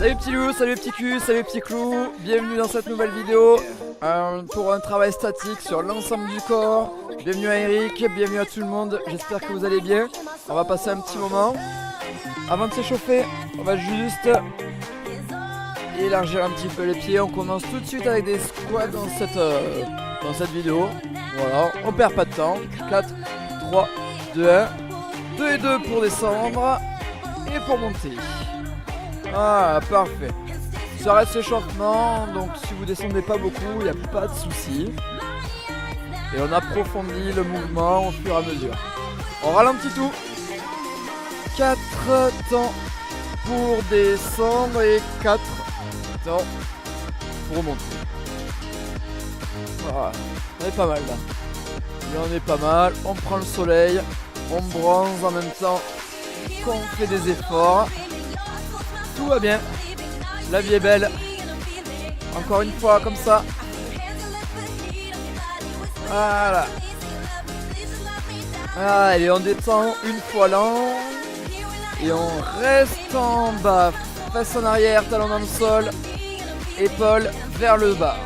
Salut petits loups, salut petits culs, salut petits clous. Bienvenue dans cette nouvelle vidéo pour un travail statique sur l'ensemble du corps. Bienvenue à Eric, bienvenue à tout le monde, j'espère que vous allez bien. On va passer un petit moment. Avant de s'échauffer, on va juste élargir un petit peu les pieds. On commence tout de suite avec des squats dans cette vidéo. Voilà, on perd pas de temps. 4, 3, 2, 1. 2 et 2 pour descendre et pour monter. Ah, parfait. Ça reste échauffement, donc si vous descendez pas beaucoup, il n'y a pas de souci. Et on approfondit le mouvement au fur et à mesure. On ralentit tout. 4 temps pour descendre et 4 temps pour monter. Voilà, on est pas mal là. Et on est pas mal, on prend le soleil, on bronze en même temps qu'on fait des efforts. Tout va bien, la vie est belle. Encore une fois comme ça. Voilà. Allez, on descend une fois l'an. Et on reste en bas. Face en arrière, talon dans le sol. Épaules vers le bas.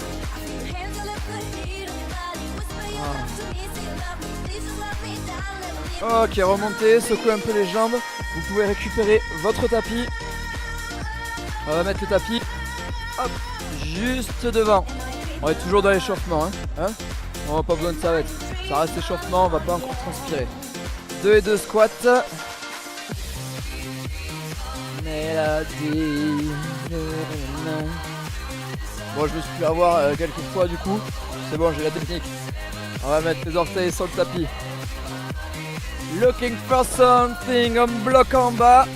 Ok, remontez, secouez un peu les jambes. Vous pouvez récupérer votre tapis. On va mettre le tapis, hop, juste devant. On est toujours dans l'échauffement, hein. On n'a pas besoin de s'arrêter. Ça reste échauffement, on va pas encore transpirer. 2 et 2 squats. Mélodie. Bon, je me suis fait avoir quelques fois du coup. C'est bon, j'ai la technique. On va mettre les orteils sur le tapis. Looking for something, on bloque en bas.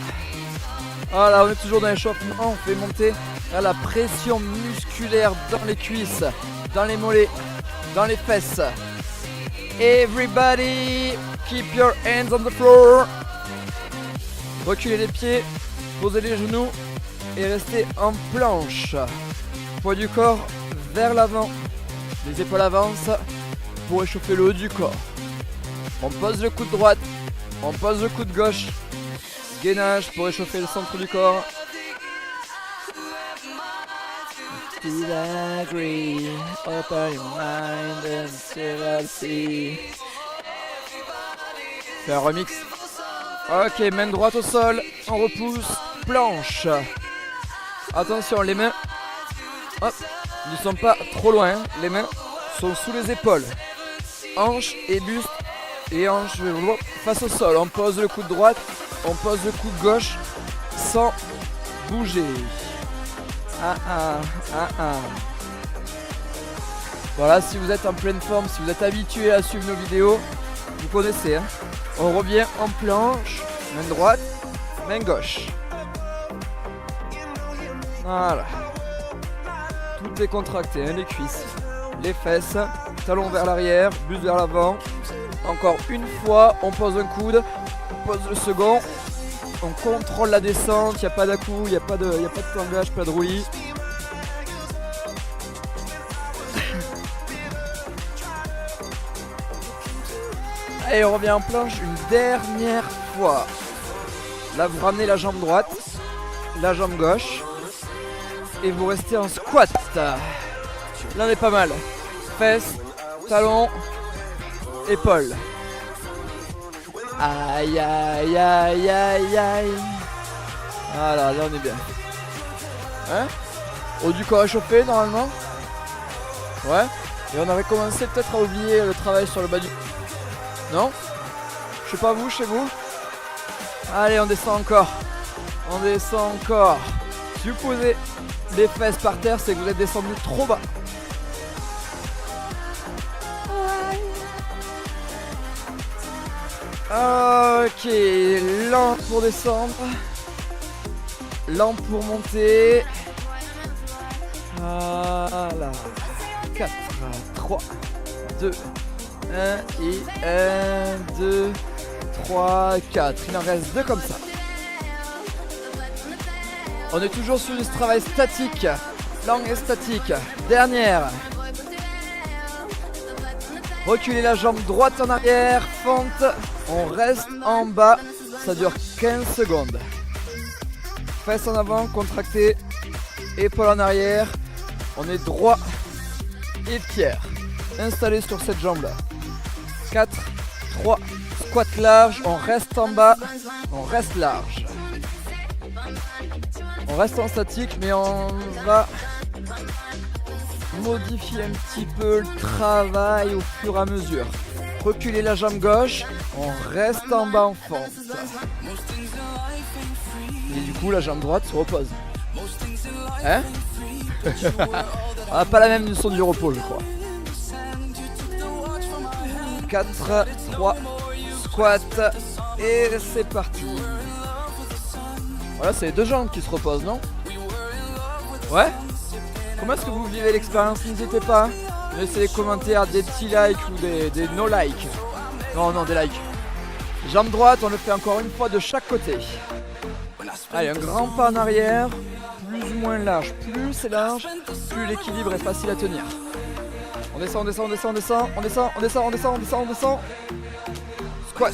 Voilà, on est toujours dans l'échauffement, on fait monter la pression musculaire dans les cuisses, dans les mollets, dans les fesses. Everybody, keep your hands on the floor. Reculez les pieds, posez les genoux et restez en planche. Poids du corps vers l'avant, les épaules avancent pour échauffer le haut du corps. On pose le coude droite, on pose le coude gauche. Gainage pour échauffer le centre du corps. Open your mind and see. C'est un remix. Ok, main droite au sol, on repousse, planche. Attention, les mains, hop, ne sont pas trop loin. Les mains sont sous les épaules. Hanche et buste et hanche face au sol. On pose le coude droite. On pose le coude gauche sans bouger. Voilà, si vous êtes en pleine forme, si vous êtes habitué à suivre nos vidéos, vous connaissez. Hein. On revient en planche, main droite, main gauche. Voilà. Tout est contracté, hein, les cuisses, les fesses, talons vers l'arrière, buste vers l'avant. Encore une fois, on pose un coude. On pose le second, on contrôle la descente, il n'y a pas d'à-coup, il n'y a pas de tangage, pas de roulis. Allez, on revient en planche une dernière fois. Là, vous ramenez la jambe droite, la jambe gauche, et vous restez en squat. Là, on est pas mal. Fesses, talons, épaules. Aïe aïe aïe aïe aïe. Voilà, là on est bien. Hein? Haut du corps échauffé normalement. Ouais. Et on avait commencé peut-être à oublier le travail sur le bas du... Non? Je sais pas vous, chez vous. Allez, on descend encore. On descend encore. Si vous posez les fesses par terre, c'est que vous êtes descendu trop bas. Ok, lent pour descendre, lent pour monter. Voilà. 4, 3, 2, 1 et 1, 2, 3, 4. Il en reste 2 comme ça. On est toujours sur du travail statique, langue et statique. Dernière. Reculez la jambe droite en arrière, fente. On reste en bas, ça dure 15 secondes. Fesses en avant, contractées, Épaule en arrière. On est droit et fier. Installé sur cette jambe là. 4, 3, squat large. On reste en bas. On reste large. On reste en statique, mais on va modifier un petit peu le travail au fur et à mesure. Reculer la jambe gauche, on reste en bas en fente. Et du coup la jambe droite se repose. Hein? On n'a pas la même notion du repos, je crois. 4, 3, squat, et c'est parti. Voilà, c'est les deux jambes qui se reposent, non? Ouais? Comment est-ce que vous vivez l'expérience? N'hésitez pas, hein. Laissez les commentaires, des petits likes ou des no likes. Non, des likes. Jambe droite, on le fait encore une fois de chaque côté. Allez, un grand pas en arrière, plus ou moins large. Plus c'est large, plus l'équilibre est facile à tenir. On descend, on descend, on descend, on descend, on descend, on descend, on descend, on descend, on descend. Squat.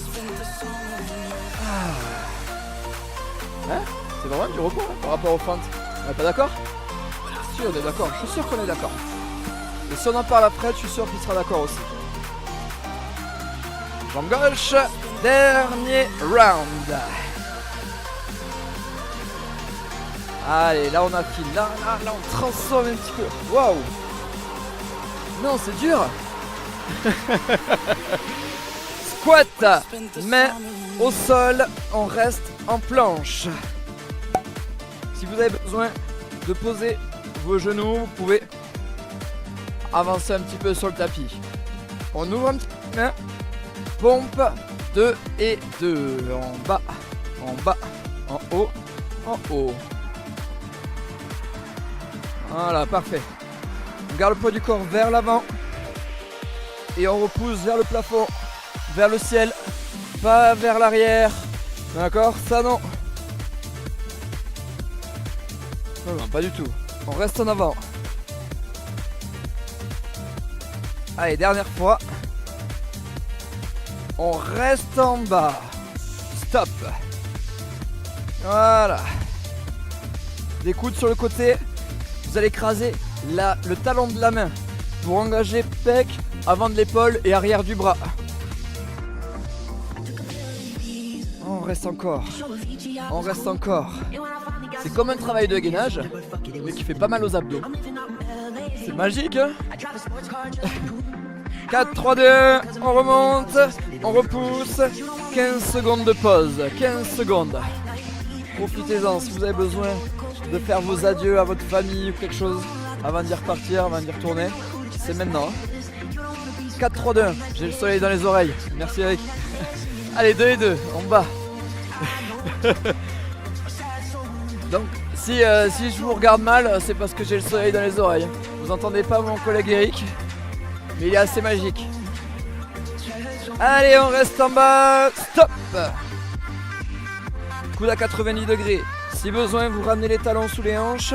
Hein? C'est vraiment du repos, hein, par rapport aux feintes. On est pas d'accord? Si, on est d'accord, je suis sûr qu'on est d'accord. Et si on en parle après, je suis sûr qu'il sera d'accord aussi. Jambe gauche, dernier round. Allez, là on affine, là on transforme un petit peu. Waouh! Non, c'est dur. Squat, main au sol, on reste en planche. Si vous avez besoin de poser vos genoux, vous pouvez avancer un petit peu sur le tapis. On ouvre un petit peu, main, pompe, 2 et 2, en bas, en haut, en haut. Voilà, parfait. On garde le poids du corps vers l'avant et on repousse vers le plafond, vers le ciel, pas vers l'arrière. D'accord? Ça non. Non, pas du tout. On reste en avant. Allez, dernière fois. On reste en bas. Stop. Voilà. Des coudes sur le côté. Vous allez écraser le talon de la main pour engager pec, avant de l'épaule et arrière du bras. On reste encore. On reste encore. C'est comme un travail de gainage, mais qui fait pas mal aux abdos. C'est magique, hein? 4, 3, 2, 1, on remonte, on repousse. 15 secondes de pause, 15 secondes. Profitez-en si vous avez besoin de faire vos adieux à votre famille ou quelque chose avant d'y repartir, avant d'y retourner. C'est maintenant. 4, 3, 2, 1. J'ai le soleil dans les oreilles. Merci Eric. Allez, 2 et 2, en bas. Donc, si je vous regarde mal, c'est parce que j'ai le soleil dans les oreilles. Vous entendez pas mon collègue Eric, mais il est assez magique. Allez, on reste en bas. Stop. Coude à 90 degrés. Si besoin, vous ramenez les talons sous les hanches,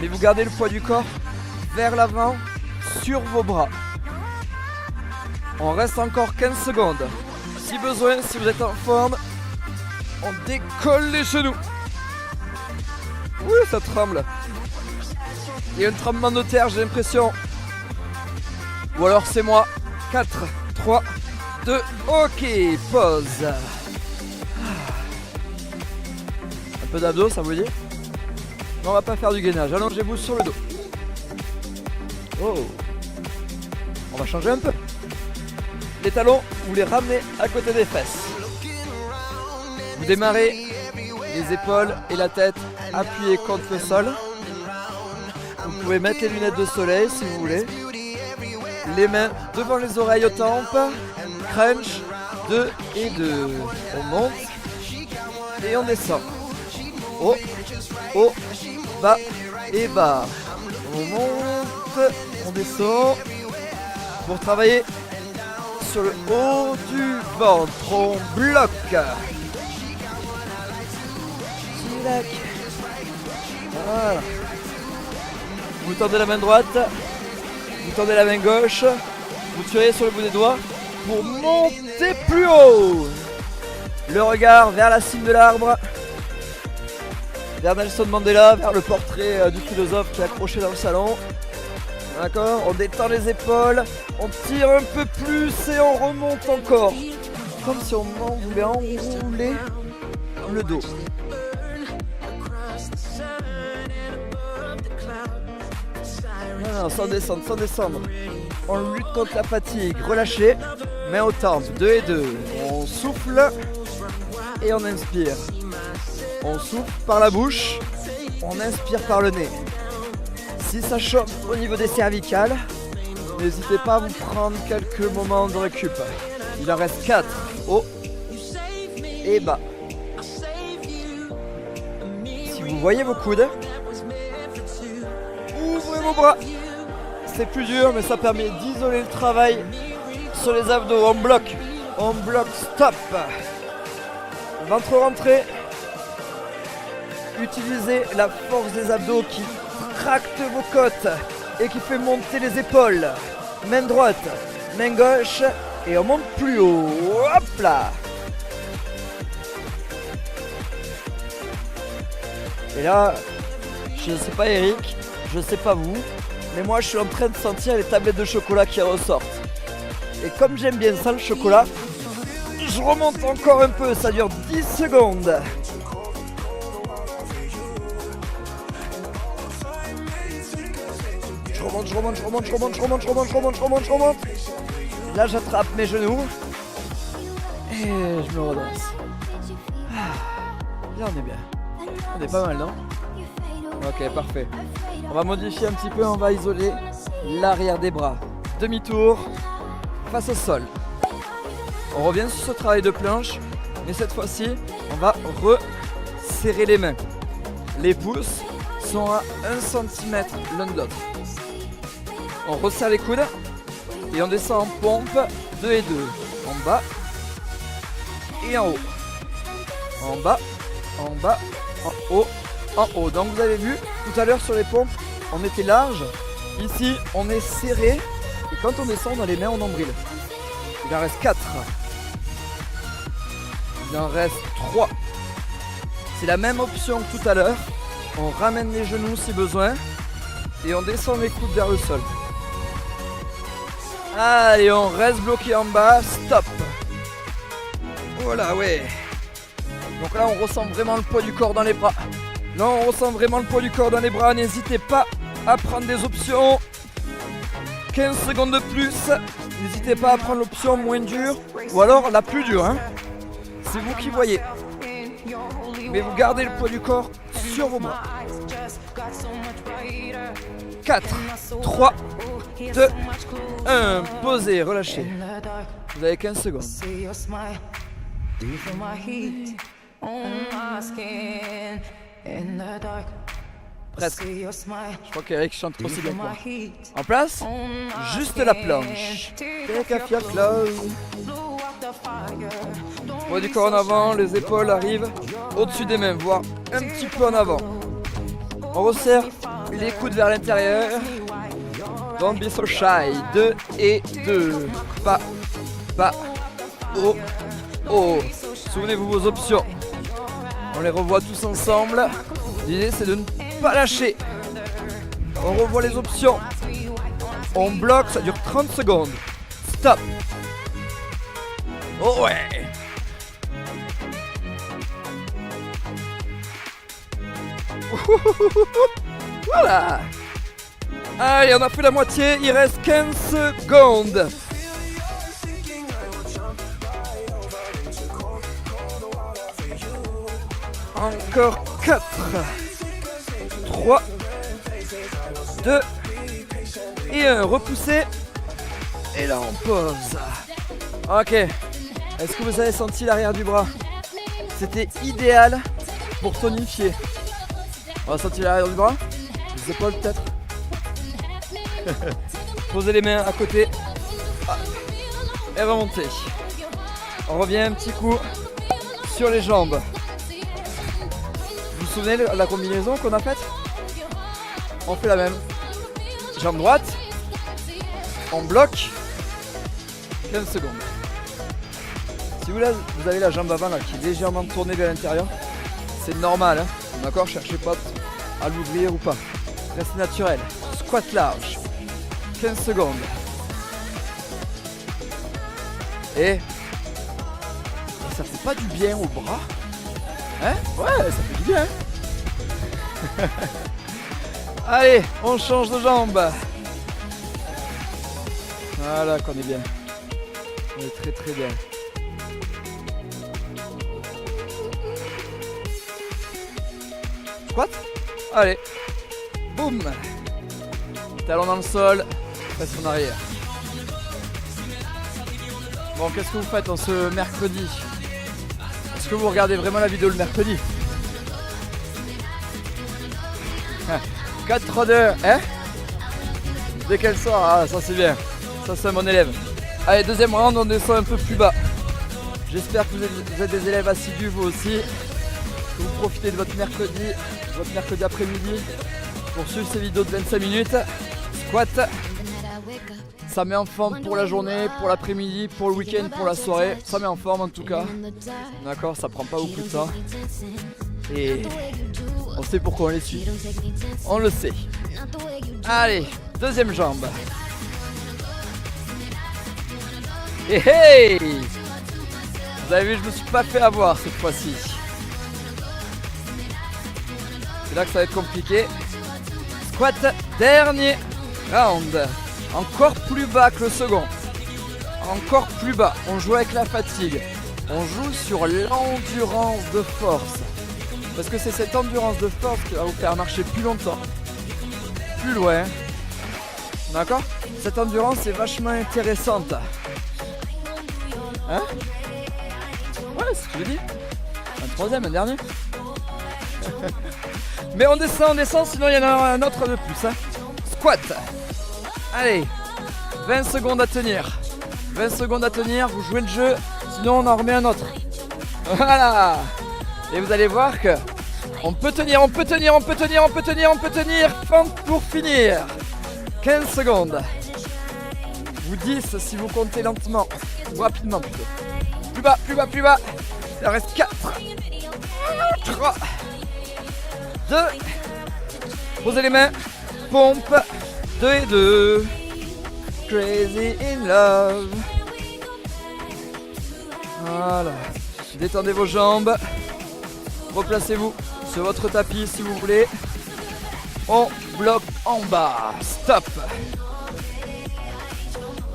mais vous gardez le poids du corps vers l'avant sur vos bras. On reste encore 15 secondes. Si besoin, si vous êtes en forme, on décolle les genoux. Oui, ça tremble. Il y a un tremblement de terre, j'ai l'impression. Ou alors c'est moi. 4, 3, 2, ok, pause. Un peu d'abdos, ça vous dit? Non, on va pas faire du gainage. Allongez-vous sur le dos. Oh. On va changer un peu. Les talons, vous les ramenez à côté des fesses. Vous démarrez les épaules et la tête appuyées contre le sol. Vous pouvez mettre les lunettes de soleil si vous voulez. Les mains devant les oreilles aux tempes. Crunch, 2 et 2. On monte et on descend. Haut, haut, bas et bas. On monte, on descend. Pour travailler sur le haut du ventre, on bloque. Voilà. Vous tendez la main droite, vous tendez la main gauche, vous tirez sur le bout des doigts pour monter plus haut. Le regard vers la cime de l'arbre. vers Nelson Mandela, vers le portrait du philosophe qui est accroché dans le salon. D'accord, on détend les épaules, on tire un peu plus et on remonte encore. Comme si on voulait enrouler le dos. Non, sans descendre, sans descendre. On lutte contre la fatigue, relâchez, main au temple, 2 et 2. On souffle et on inspire. On souffle par la bouche, on inspire par le nez. Si ça choque au niveau des cervicales, n'hésitez pas à vous prendre quelques moments de récup. Il en reste 4. Haut et bas. Si vous voyez vos coudes, ouvrez vos bras. C'est plus dur, mais ça permet d'isoler le travail sur les abdos. On bloque, stop. Ventre rentré. Utilisez la force des abdos qui tracte vos côtes et qui fait monter les épaules. Main droite, main gauche et on monte plus haut. Hop là. Et là, je ne sais pas Eric, je ne sais pas vous, mais moi je suis en train de sentir les tablettes de chocolat qui ressortent. Et comme j'aime bien ça le chocolat, je remonte encore un peu, ça dure 10 secondes. Je remonte. Là j'attrape mes genoux et je me redresse. Là on est bien. On est pas mal, non? Ok, parfait. On va modifier un petit peu, on va isoler l'arrière des bras. Demi-tour, face au sol. On revient sur ce travail de planche, mais cette fois-ci, on va resserrer les mains. Les pouces sont à 1 cm l'un de l'autre. On resserre les coudes et on descend en pompe 2 et 2. En bas et en haut. En bas, en haut, en haut. Donc vous avez vu, tout à l'heure sur les pompes, on était large. Ici, on est serré. Et quand on descend, on a les mains en nombril. Il en reste 4. Il en reste 3. C'est la même option que tout à l'heure. On ramène les genoux si besoin. Et on descend les coudes vers le sol. Allez, on reste bloqué en bas. Stop. Voilà, ouais. Donc là, on ressent vraiment le poids du corps dans les bras. Là, on ressent vraiment le poids du corps dans les bras. N'hésitez pas à prendre des options. 15 secondes de plus. N'hésitez pas à prendre l'option moins dure ou alors la plus dure. Hein. C'est vous qui voyez. Mais vous gardez le poids du corps sur vos bras. 4, 3, 2, 1. Posez, relâchez. Vous avez 15 secondes. Presque. Je crois qu'Eric chante aussi bien que moi. En place, juste la planche. Take off your clothes. Poids du corps en avant, les épaules arrivent au-dessus des mains, voire un petit peu en avant. On resserre les coudes vers l'intérieur. Don't be so shy. 2 et 2. Pas, haut, haut. Souvenez-vous vos options. On les revoit tous ensemble. L'idée c'est de ne pas lâcher. On revoit les options. On bloque, ça dure 30 secondes. Stop. Oh ouais. Voilà. Allez, on a fait la moitié, il reste 15 secondes. Encore 4, 3, 2 et 1. Repoussez. Et là, on pose. Ok. Est-ce que vous avez senti l'arrière du bras? C'était idéal pour tonifier. On va sentir l'arrière du bras. Les épaules peut-être. Posez les mains à côté. Et remontez. On revient un petit coup sur les jambes. Vous vous souvenez de la combinaison qu'on a faite? On fait la même. Jambe droite. On bloque. 15 secondes. Si vous avez la jambe avant là, qui est légèrement tournée vers l'intérieur, c'est normal. Hein. D'accord, cherchez pas à l'ouvrir ou pas. Restez naturel. Squat large. 15 secondes. Et ça fait pas du bien au bras? Hein? Ouais, ça fait du bien. Allez, on change de jambe. Voilà qu'on est bien. On est très très bien. Squat. Allez. Boum. Talon dans le sol. Passe en arrière. Bon, qu'est-ce que vous faites en ce mercredi? Est-ce que vous regardez vraiment la vidéo le mercredi? 4-3-2, hein? Dès qu'elle sort, ah, ça c'est bien. Ça c'est mon élève. Allez, deuxième round, on descend un peu plus bas. J'espère que vous êtes des élèves assidus vous aussi. Que vous profitez de votre mercredi après-midi pour suivre ces vidéos de 25 minutes. Squat. Ça met en forme pour la journée, pour l'après-midi, pour le week-end, pour la soirée. Ça met en forme en tout cas. D'accord, ça prend pas beaucoup de temps. Et on sait pourquoi on les suit. On le sait. Allez, deuxième jambe. Et hey! Vous avez vu, je me suis pas fait avoir cette fois-ci. C'est là que ça va être compliqué. Squat, dernier round. Encore plus bas que le second. Encore plus bas. On joue avec la fatigue. On joue sur l'endurance de force. Parce que c'est cette endurance de force qui va vous faire marcher plus longtemps. Plus loin. D'accord? Cette endurance est vachement intéressante. Hein? Ouais, c'est ce que je dis. Un troisième, un dernier. Mais on descend, sinon il y en a un autre de plus. Hein. Squat. Allez, 20 secondes à tenir. 20 secondes à tenir, vous jouez le jeu, sinon on en remet un autre. Voilà. Et vous allez voir que on peut tenir. Pour finir. 15 secondes. Vous 10 si vous comptez lentement. Ou rapidement plutôt. Plus bas. Il en reste 4. 3. 2. Posez les mains. Pompe. 2 et 2. Crazy in love. Voilà. Détendez vos jambes. Replacez-vous sur votre tapis si vous voulez. On bloque en bas. Stop.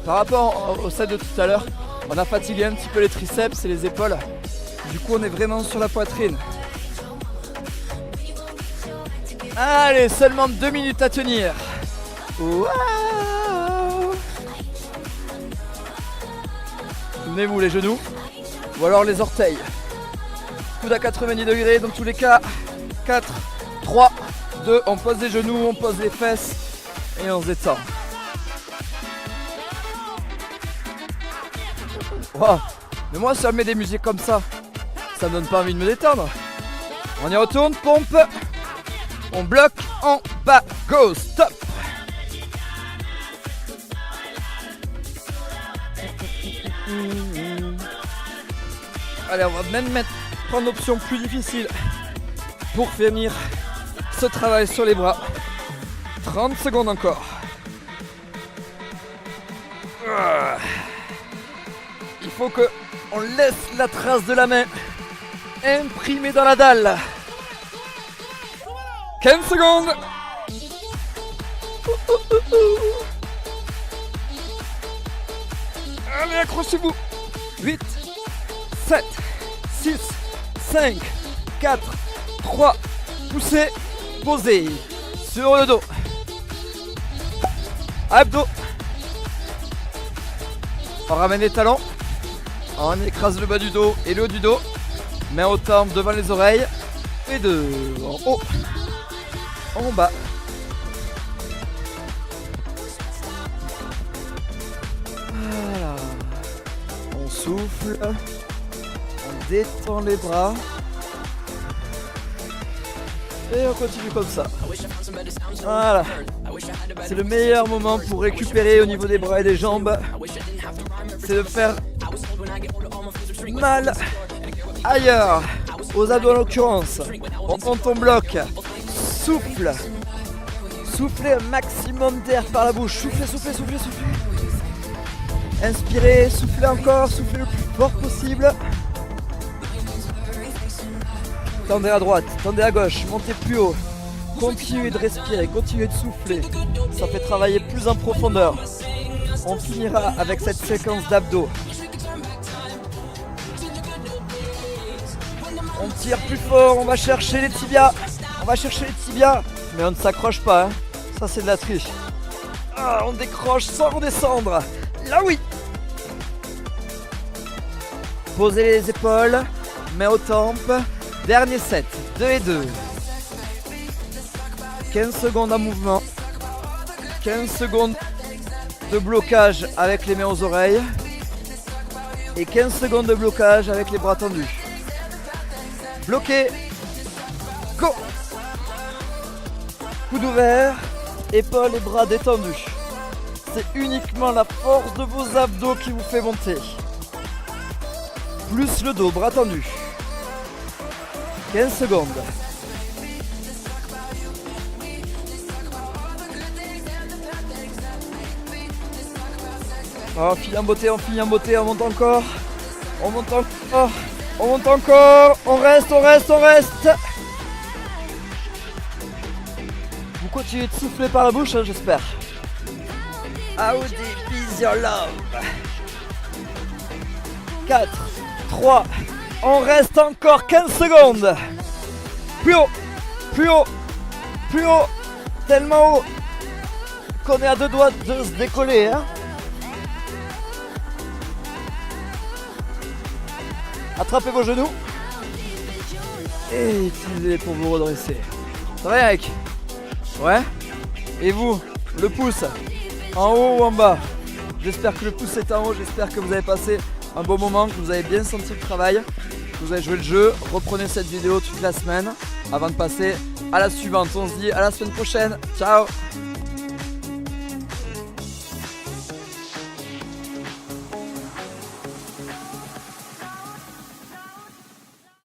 Par rapport au set de tout à l'heure, on a fatigué un petit peu les triceps et les épaules. Du coup, on est vraiment sur la poitrine. Allez, seulement 2 minutes à tenir. Wow. Souvenez-vous les genoux ou alors les orteils. Coude à 90 degrés dans tous les cas. 4, 3, 2, on pose les genoux, on pose les fesses et on se détend. Wow. Mais moi ça me met des musiques comme ça me donne pas envie de me détendre. On y retourne, pompe. On bloque en bas, go, stop. Allez, on va même prendre l'option plus difficile pour finir ce travail sur les bras. 30 secondes encore. Il faut que on laisse la trace de la main imprimée dans la dalle. 15 secondes. Allez, accrochez-vous. 8, 7, 6, 5, 4, 3, poussez, posez sur le dos. Abdos. On ramène les talons. On écrase le bas du dos et le haut du dos. Main au temple devant les oreilles. Et en haut. En bas. Voilà. On souffle. On détend les bras. Et on continue comme ça. Voilà. C'est le meilleur moment pour récupérer au niveau des bras et des jambes. C'est de faire mal ailleurs. aux abdos en l'occurrence. On monte ton bloc. Souffle. Soufflez un maximum d'air par la bouche. Soufflez, soufflez, soufflez, soufflez. Inspirez, soufflez encore, soufflez le plus fort possible. Tendez à droite, tendez à gauche, montez plus haut. Continuez de respirer, continuez de souffler. Ça fait travailler plus en profondeur. On finira avec cette séquence d'abdos. On tire plus fort, on va chercher les tibias. On va chercher les tibias. Mais on ne s'accroche pas, hein. Ça c'est de la triche. Ah, on décroche sans redescendre. Là oui. Posez les épaules, mains aux tempes. Dernier set, 2 et 2. 15 secondes en mouvement. 15 secondes de blocage avec les mains aux oreilles. Et 15 secondes de blocage avec les bras tendus. Bloqué. Go. Coude ouvert, épaules et bras détendus. C'est uniquement la force de vos abdos qui vous fait monter. Plus le dos, bras tendus. 15 secondes. On finit en beauté, on finit en beauté, on monte encore. On monte encore. On monte encore. On reste, on reste, on reste. Vous continuez de souffler par la bouche, hein, j'espère. How deep is your love? 4, 3, on reste encore 15 secondes. Plus haut, plus haut, plus haut, tellement haut qu'on est à 2 doigts de se décoller, hein. Attrapez vos genoux et utilisez-les pour vous redresser. Ça va, Eric? Ouais. Et vous, le pouce, en haut ou en bas? J'espère que le pouce est en haut, j'espère que vous avez passé un bon moment, que vous avez bien senti le travail, que vous avez joué le jeu. Reprenez cette vidéo toute la semaine avant de passer à la suivante. On se dit à la semaine prochaine. Ciao.